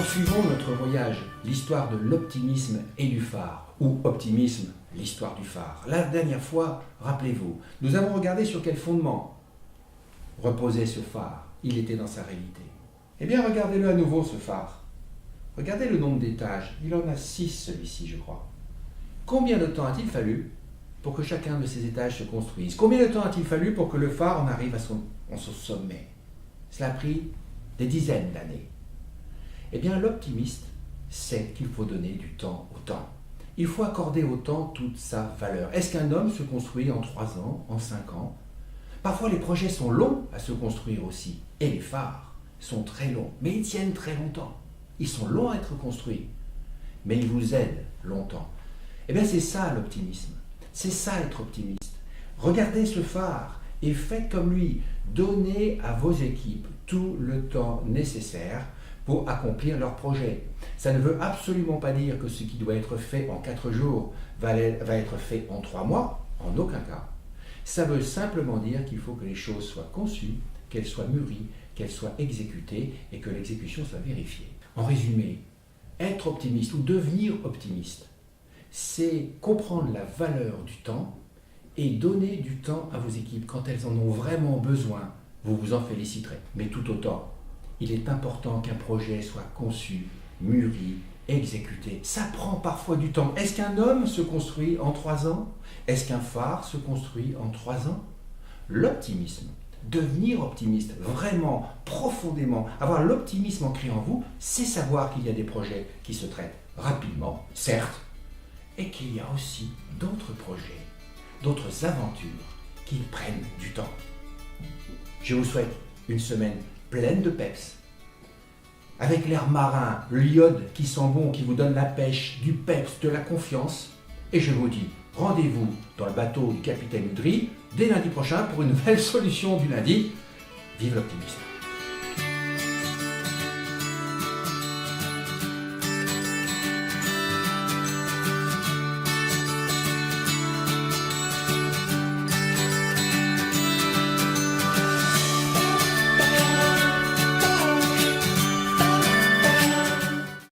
Poursuivons notre voyage, l'histoire de l'optimisme et du phare, ou optimisme, l'histoire du phare. La dernière fois, rappelez-vous, nous avons regardé sur quel fondement reposait ce phare. Il était dans sa réalité. Eh bien, regardez-le à nouveau, ce phare. Regardez le nombre d'étages. Il en a 6, celui-ci, je crois. Combien de temps a-t-il fallu pour que chacun de ces étages se construise? Combien de temps a-t-il fallu pour que le phare en arrive à son sommet? Cela a pris des dizaines d'années. Eh bien, l'optimiste sait qu'il faut donner du temps au temps. Il faut accorder au temps toute sa valeur. Est-ce qu'un homme se construit en 3 ans, en 5 ans? Parfois, les projets sont longs à se construire aussi. Et les phares sont très longs, mais ils tiennent très longtemps. Ils sont longs à être construits, mais ils vous aident longtemps. Eh bien, c'est ça l'optimisme. C'est ça être optimiste. Regardez ce phare et faites comme lui. Donnez à vos équipes tout le temps nécessaire pour accomplir leurs projets. Ça ne veut absolument pas dire que ce qui doit être fait en 4 jours va être fait en 3 mois, en aucun cas. Ça veut simplement dire qu'il faut que les choses soient conçues, qu'elles soient mûries, qu'elles soient exécutées et que l'exécution soit vérifiée. En résumé, être optimiste ou devenir optimiste, c'est comprendre la valeur du temps et donner du temps à vos équipes. Quand elles en ont vraiment besoin, vous vous en féliciterez. Mais tout autant, il est important qu'un projet soit conçu, mûri, exécuté. Ça prend parfois du temps. Est-ce qu'un homme se construit en 3 ans? Est-ce qu'un phare se construit en 3 ans? L'optimisme, devenir optimiste, vraiment, profondément, avoir l'optimisme ancré en vous, c'est savoir qu'il y a des projets qui se traitent rapidement, certes, et qu'il y a aussi d'autres projets, d'autres aventures qui prennent du temps. Je vous souhaite une semaine pleine de peps, avec l'air marin, l'iode qui sent bon, qui vous donne la pêche, du peps, de la confiance. Et je vous dis, rendez-vous dans le bateau du capitaine Udry dès lundi prochain pour une nouvelle solution du lundi. Vive l'optimisme!